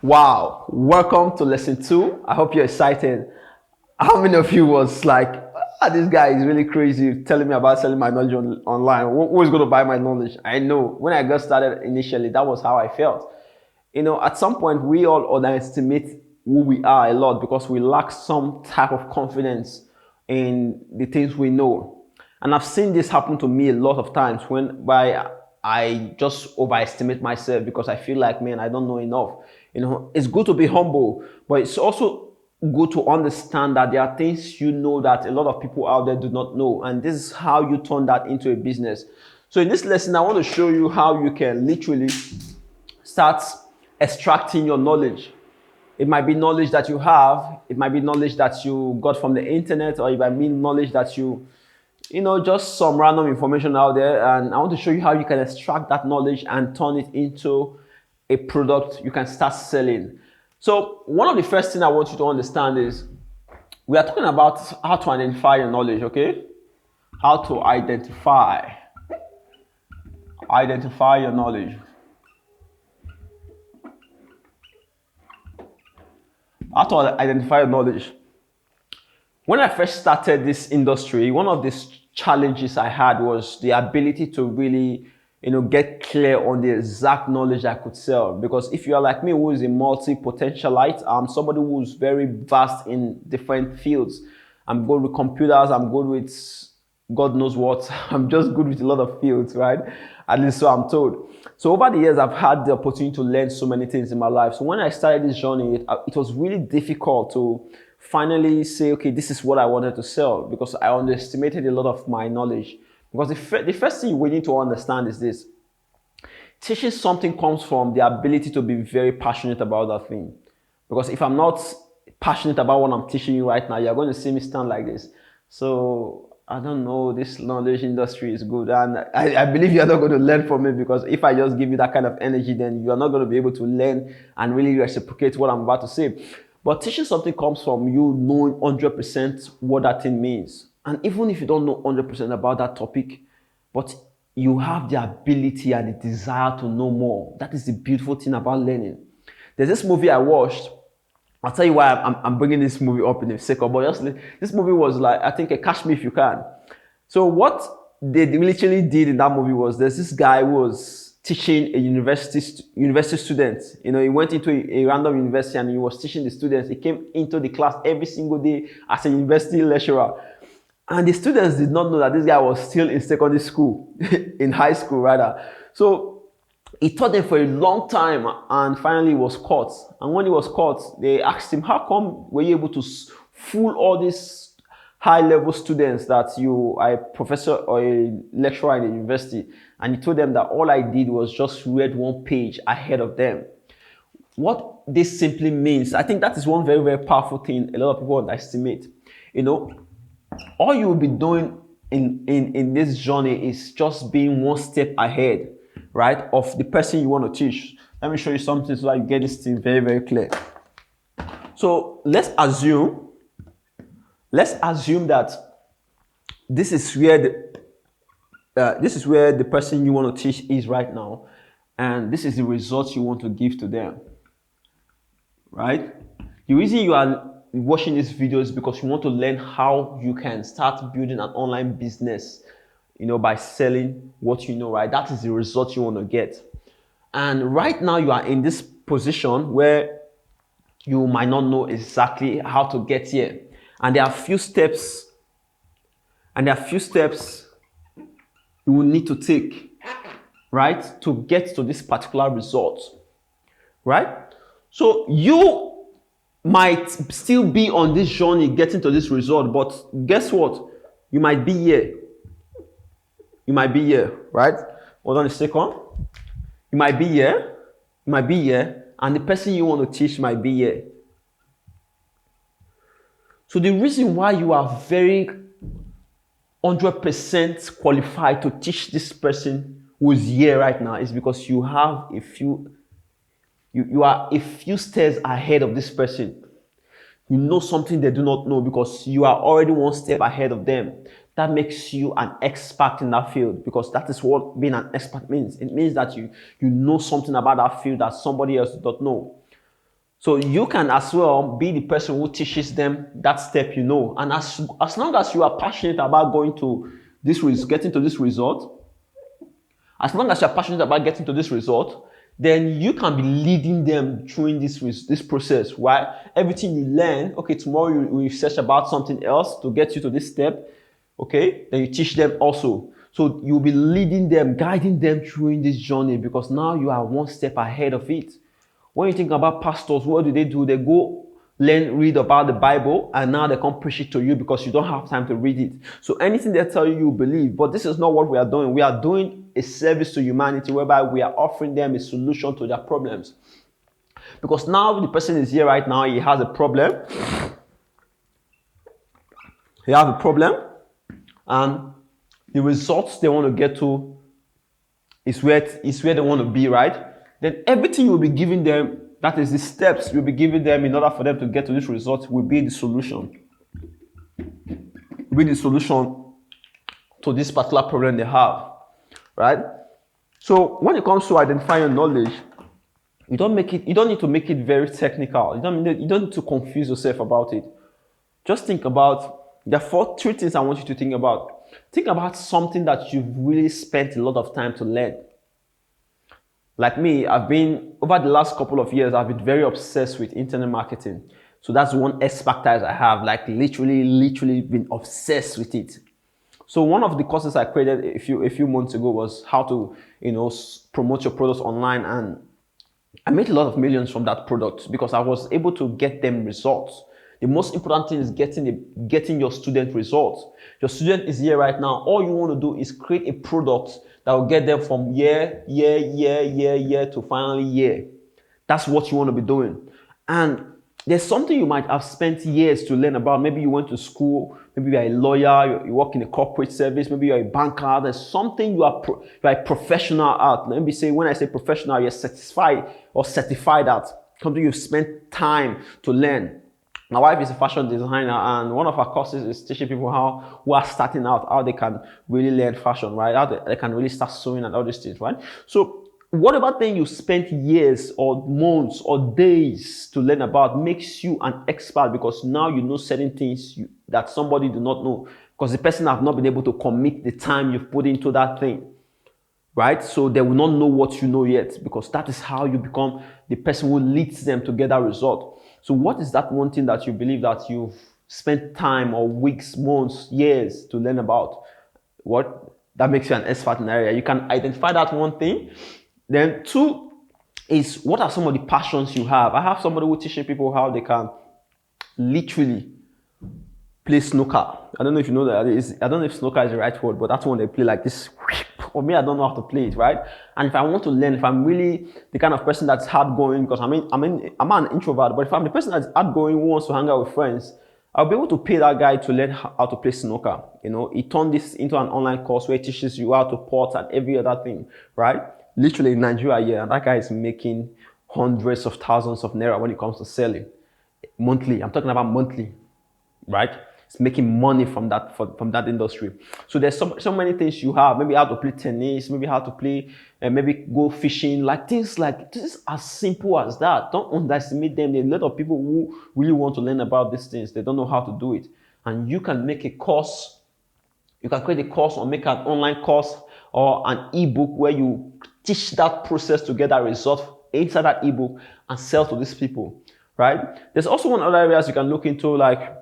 Wow, welcome to lesson two. I hope you're excited. How many of you was like, this guy is really crazy telling me about selling my knowledge online? Who is going to buy my knowledge? I know when I got started initially, that was how I felt. At some point, we all underestimate who we are a lot because we lack some type of confidence in the things we know. And I've seen this happen to me a lot of times when by I just overestimate myself because I feel like, man, I don't know enough. It's good to be humble, but it's also good to understand that there are things you know that a lot of people out there do not know. And this is how you turn that into a business. So in this lesson, I want to show you how you can literally start extracting your knowledge. It might be knowledge that you have, it might be knowledge that you got from the internet, or it might be knowledge that just some random information out there. And I want to show you how you can extract that knowledge and turn it into a product you can start selling. So one of the first things I want you to understand is we are talking about how to identify your knowledge, okay? How to identify your knowledge. How to identify your knowledge. When I first started this industry, one of the challenges I had was the ability to really, get clear on the exact knowledge I could sell. Because if you are like me, who is a multi-potentialite, I'm somebody who's very vast in different fields. I'm good with computers, I'm good with God knows what. I'm just good with a lot of fields, right? At least so I'm told. So over the years, I've had the opportunity to learn so many things in my life. So when I started this journey, it was really difficult to finally say, okay, this is what I wanted to sell because I underestimated a lot of my knowledge. Because the first thing we need to understand is this. Teaching something comes from the ability to be very passionate about that thing. Because if I'm not passionate about what I'm teaching you right now, you're going to see me stand like this. So I don't know, this knowledge industry is good. And I believe you're not going to learn from it because if I just give you that kind of energy, then you're not going to be able to learn and really reciprocate what I'm about to say. But teaching something comes from you knowing 100% what that thing means. And even if you don't know 100% about that topic, but you have the ability and the desire to know more. That is the beautiful thing about learning. There's this movie I watched. I'll tell you why I'm bringing this movie up in a second. But just this movie was like, I think, a Catch Me If You Can. So what they literally did in that movie was there's this guy who was teaching a university student. He went into a random university and he was teaching the students. He came into the class every single day as a university lecturer. And the students did not know that this guy was still in secondary school, in high school rather. So he taught them for a long time and finally was caught. And when he was caught, they asked him, how come were you able to fool all these high-level students that you are a professor or a lecturer in the university? And he told them that all I did was just read one page ahead of them. What this simply means, I think that is one very, very powerful thing a lot of people underestimate. All you will be doing in this journey is just being one step ahead, right, of the person you want to teach. Let me show you something so that you get this thing very, very clear. So let's assume that this is where the person you want to teach is right now, and this is the result you want to give to them, right? The reason you are watching this video is because you want to learn how you can start building an online business, by selling what you know, right? That is the result you want to get. And right now you are in this position where you might not know exactly how to get here. And there are a few steps you will need to take, right, to get to this particular result, right? So you might still be on this journey getting to this result, but guess what? You might be here. Right? Hold on a second. You might be here, and the person you want to teach might be here. So the reason why you are very 100% qualified to teach this person who is here right now is because you have you are a few steps ahead of this person. You know something they do not know because you are already one step ahead of them. That makes you an expert in that field because that is what being an expert means. It means that you know something about that field that somebody else does not know. So you can as well be the person who teaches them that step you know. And as long as you are passionate about going to getting to this result, as long as you're passionate about getting to this result, then you can be leading them through this process. Why? Everything you learn, okay, tomorrow you research about something else to get you to this step, okay, then you teach them also. So you'll be leading them, guiding them through this journey, because now you are one step ahead of it. When you think about pastors, what do? They go read about the Bible, and now they come preach it to you because you don't have time to read it. So anything they tell you, you believe. But this is not what we are doing. We are doing a service to humanity whereby we are offering them a solution to their problems. Because now the person is here right now, he has a problem. He has a problem, and the results they want to get to is where they want to be, right? Then everything you'll be giving them, that is the steps you'll be giving them in order for them to get to this result, will be the solution. Will be the solution to this particular problem they have, right? So when it comes to identifying knowledge, you don't need to make it very technical. You don't need to confuse yourself about it. Just think about, there are three things I want you to think about. Think about something that you've really spent a lot of time to learn. Like me, over the last couple of years, I've been very obsessed with internet marketing. So that's one expertise I have, like literally been obsessed with it. So one of the courses I created a few months ago was how to, promote your products online, and I made a lot of millions from that product because I was able to get them results. The most important thing is getting your student results. Your student is here right now. All you want to do is create a product that will get them from year to finally year. That's what you want to be doing. And there's something you might have spent years to learn about. Maybe you went to school, maybe you're a lawyer, you work in a corporate service, maybe you're a banker. There's something you're a professional at. Let me say, when I say professional, you're certified at. Something you've spent time to learn. My wife is a fashion designer, and one of our courses is teaching people who are starting out, how they can really learn fashion, right? How they can really start sewing and all these things, right? So whatever thing you spent years or months or days to learn about makes you an expert, because now you know certain things that somebody do not know, because the person have not been able to commit the time you've put into that thing, right? So they will not know what you know yet, because that is how you become the person who leads them to get that result. So what is that one thing that you believe that you've spent time or weeks, months, years to learn about? What that makes you an expert in an area? You can identify that one thing. Then two is, what are some of the passions you have? I have somebody who's teaching people how they can literally play snooker. I don't know if you know that. I don't know if snooker is the right word, but that's when they play like this. For me, I don't know how to play it, right? And if I want to learn, if I'm really the kind of person that's hardgoing, because I'm an introvert, but if I'm the person that's hardgoing who wants to hang out with friends, I'll be able to pay that guy to learn how to play snooker. He turned this into an online course where it teaches you how to pot and every other thing, right? Literally in Nigeria, yeah, and that guy is making hundreds of thousands of naira when it comes to selling monthly. I'm talking about monthly, right? It's making money from that industry. So there's so many things you have. Maybe how to play tennis, maybe how to play, maybe go fishing, like things like this is as simple as that. Don't underestimate them. There are a lot of people who really want to learn about these things. They don't know how to do it. And you can make a course. You can create a course or make an online course or an ebook where you teach that process to get that result inside that ebook and sell to these people, right? There's also one other areas you can look into, like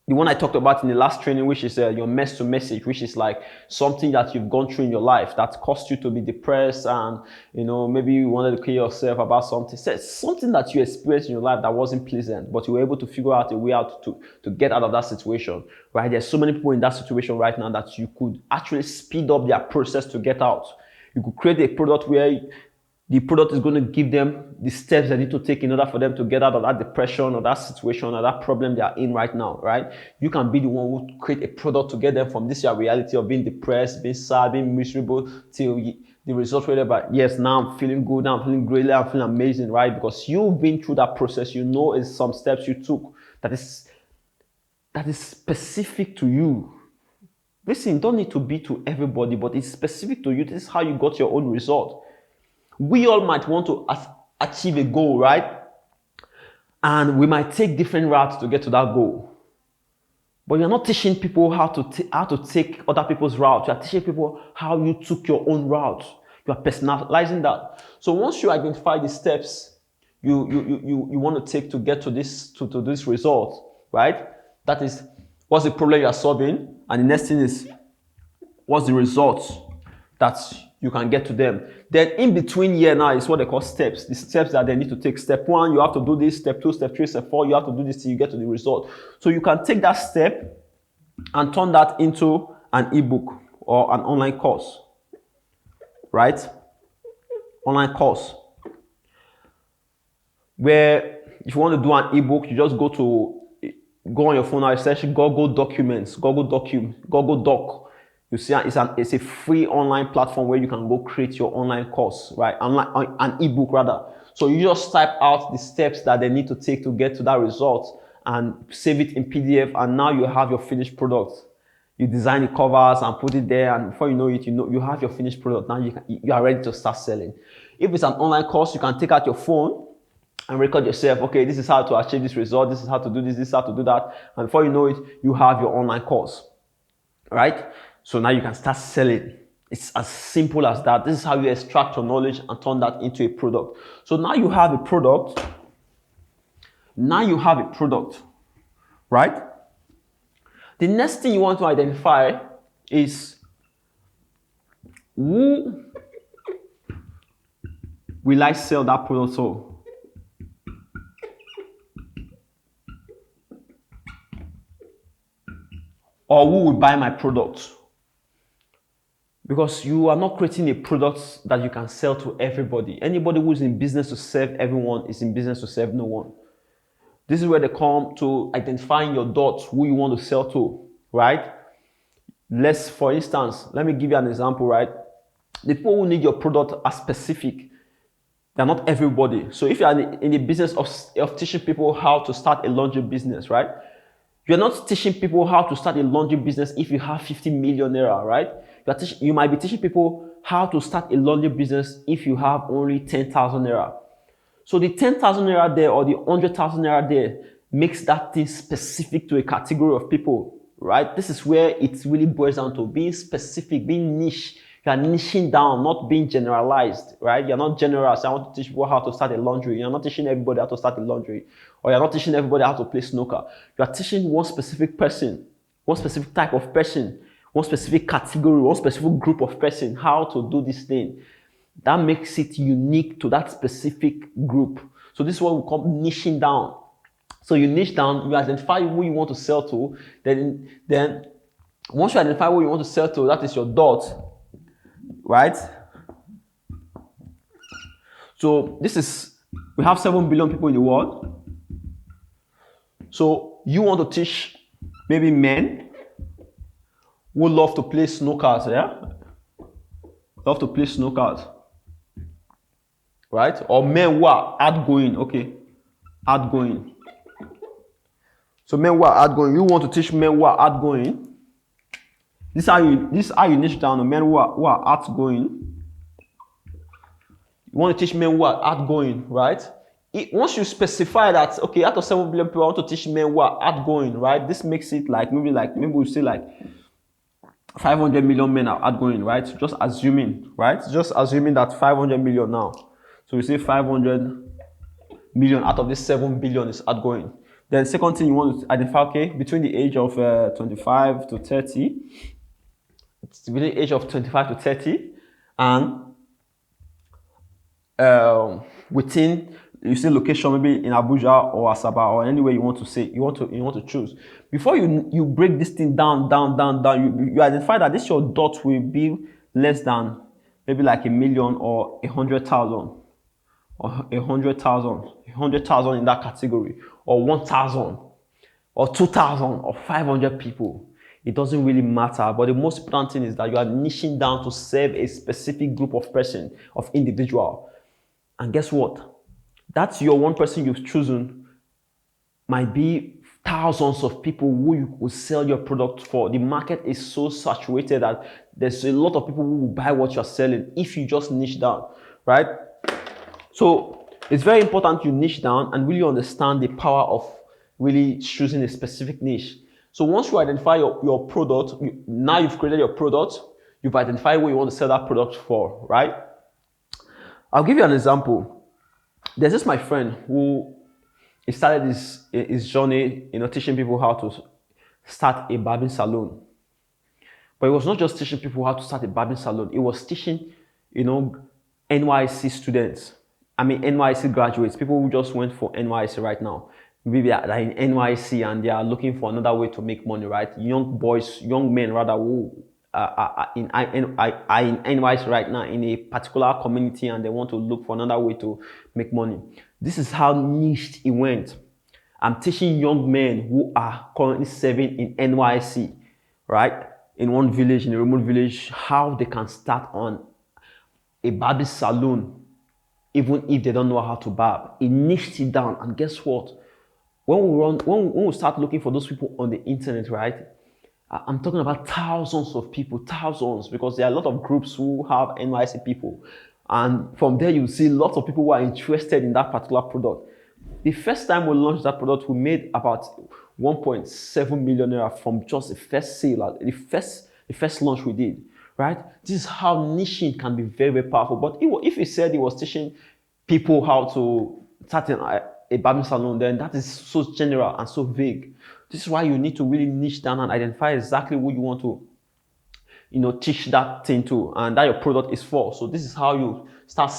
the one I talked about in the last training, which is your mess to message, which is like something that you've gone through in your life that caused you to be depressed, and maybe you wanted to kill yourself about something that you experienced in your life that wasn't pleasant, but you were able to figure out a way out to get out of that situation, right? There's so many people in that situation right now that you could actually speed up their process to get out. You could create a product where the product is going to give them the steps they need to take in order for them to get out of that depression or that situation or that problem they are in right now, right? You can be the one who create a product to get them from this reality of being depressed, being sad, being miserable, till the result where yes, now I'm feeling good, now I'm feeling great, now I'm feeling amazing, right? Because you've been through that process, is some steps you took that is specific to you. Listen, don't need to be to everybody, but it's specific to you. This is how you got your own result. We all might want to achieve a goal, right? And we might take different routes to get to that goal. But you're not teaching people how to take other people's route. You're teaching people how you took your own route. You are personalizing that. So once you identify the steps you want to take to get to this result, right? That is, what's the problem you are solving? And the next thing is, what's the results that you can get to them? Then in between here now is what they call steps. The steps that they need to take. Step 1, you have to do this. Step 2, step 3, step 4, you have to do this till you get to the result. So you can take that step and turn that into an ebook or an online course, right? Online course. Where if you want to do an ebook, you just go on your phone now, search Google Documents, Google Doc. You see, it's a free online platform where you can go create your online course, right? An ebook rather. So you just type out the steps that they need to take to get to that result and save it in PDF, and now you have your finished product. You design the covers and put it there, and before you know it, you have your finished product. Now you are ready to start selling. If it's an online course, you can take out your phone and record yourself. Okay, this is how to achieve this result. This is how to do this. This is how to do that. And before you know it, you have your online course, right? So now you can start selling. It's as simple as that. This is how you extract your knowledge and turn that into a product. So now you have a product. Now you have a product, right? The next thing you want to identify is, who will I sell that product to? Or who will buy my product? Because you are not creating a product that you can sell to everybody. Anybody who is in business to serve everyone is in business to serve no one. This is where they come to identifying your dots, who you want to sell to, right? For instance, let me give you an example, right? The people who need your product are specific. They're not everybody. So if you are in the business of teaching people how to start a laundry business, right? You're not teaching people how to start a laundry business if you have 50 million naira, right? You might be teaching people how to start a laundry business if you have only 10,000 naira. So the 10,000 naira there or the 100,000 naira there makes that thing specific to a category of people, right? This is where it really boils down to being specific, being niche. You are niching down, not being generalized, right? You're not generous. I want to teach people how to start a laundry. You're not teaching everybody how to start a laundry. Or you're not teaching everybody how to play snooker. You are teaching one specific person, one specific type of person, one specific category, one specific group of person, how to do this thing. That makes it unique to that specific group. So this is what we call niching down. So you niche down, you identify who you want to sell to, then once you identify who you want to sell to, that is your dot, right? So we have 7 billion people in the world. So you want to teach maybe men who love to play snookers, yeah? Love to play snookers, right? Or men who are outgoing, okay? Outgoing. So men who are outgoing, you want to teach men who are outgoing. This is how you niche down on men who are outgoing. You want to teach men who are outgoing, right? Once you specify that, okay, out of 7 billion people, I want to teach men who are outgoing, right? This makes it maybe we say 500 million men are outgoing, right? Just assuming, right? Just assuming that 500 million now. So we say 500 million out of this 7 billion is outgoing. Then second thing you want to identify, okay, between the age of 25 to 30, it's within the age of 25 to 30, and within, you see location, maybe in Abuja or Asaba or anywhere you want to say, you want to choose. Before you break this thing down, you identify that this your dot will be less than maybe like 1 million or 100,000 or 100,000 in that category, or 1,000 or 2,000 or 500 people. It doesn't really matter, but the most important thing is that you are niching down to serve a specific group of person, of individual. And guess what? That's your one person you've chosen might be thousands of people who you could sell your product for. The market is so saturated that there's a lot of people who will buy what you're selling if you just niche down, right? So It's very important you niche down and really understand the power of really choosing a specific niche. So once you identify your product, now you've created your product, you've identified what you want to sell that product for, right? I'll give you an example. There's this my friend who he started his journey, teaching people how to start a barbing salon. But it was not just teaching people how to start a barbing salon. It was teaching, you know, NYC students. I mean, NYC graduates, people who just went for NYC right now. Maybe they're in NYC and they are looking for another way to make money, right? Young boys, young men rather, who are in NYC right now in a particular community and they want to look for another way to make money. This is how niched it went. I'm teaching young men who are currently serving in NYC, right? In one village, in a remote village, how they can start on a barber salon, even if they don't know how to barb. It niched it down, and guess what? When we start looking for those people on the internet, right? I'm talking about thousands of people, thousands, because there are a lot of groups who have NYC people, and from there you see lots of people who are interested in that particular product. The first time we launched that product, we made about 1.7 million naira from just the first sale, the first launch we did, right? This is how niching can be very, very powerful. But if he said he was teaching people how to start a barbing salon, then that is so general and so vague. This is why you need to really niche down and identify exactly who you want to teach that thing to and that your product is for. So this is how you start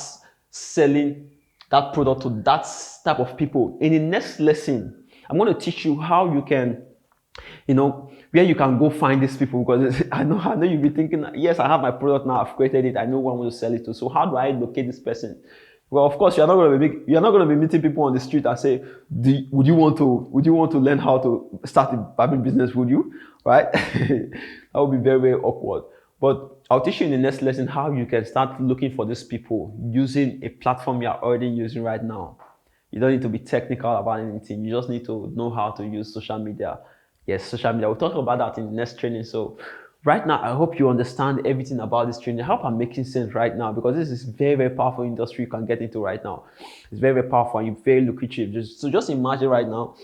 selling that product to that type of people. In the next lesson, I'm going to teach you how you can, where you can go find these people, because I know you'll be thinking, yes, I have my product now, I've created it, I know who I want to sell it to. So how do I locate this person? Well, of course, you're not going to be meeting people on the street and say, would you want to learn how to start a barbering business? Would you? Right? That would be very, very awkward. But I'll teach you in the next lesson how you can start looking for these people using a platform you're already using right now. You don't need to be technical about anything. You just need to know how to use social media. Yes, social media. We'll talk about that in the next training. So right now, I hope you understand everything about this training. I hope I'm making sense right now, because this is very, very powerful industry you can get into right now. It's very, very powerful and very lucrative. Just imagine right now,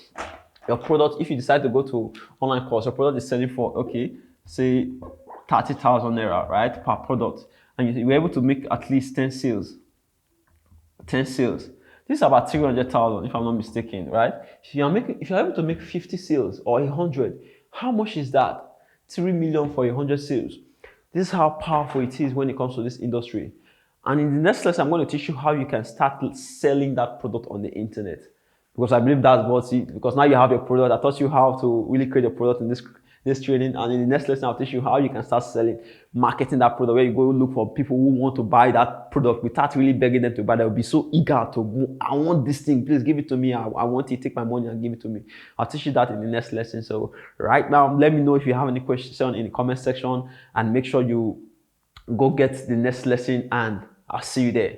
your product, if you decide to go to online course, your product is selling for, okay, say 30,000 naira, right, per product. And you're able to make at least 10 sales. 10 sales. This is about 300,000, if I'm not mistaken, right? If you're able to make 50 sales or 100, how much is that? 3 million for 100 sales. This is how powerful it is when it comes to this industry. And in the next lesson, I'm going to teach you how you can start selling that product on the internet. Because I believe that's because now you have your product. I taught you how to really create a product in this training. And in the next lesson, I'll teach you how you can start selling, marketing that product, where you go look for people who want to buy that product without really begging them to buy. They'll be so eager to, I want this thing, please give it to me. I want it, take my money and give it to me. I'll teach you that in the next lesson. So right now, let me know if you have any questions in the comment section, and make sure you go get the next lesson, and I'll see you there.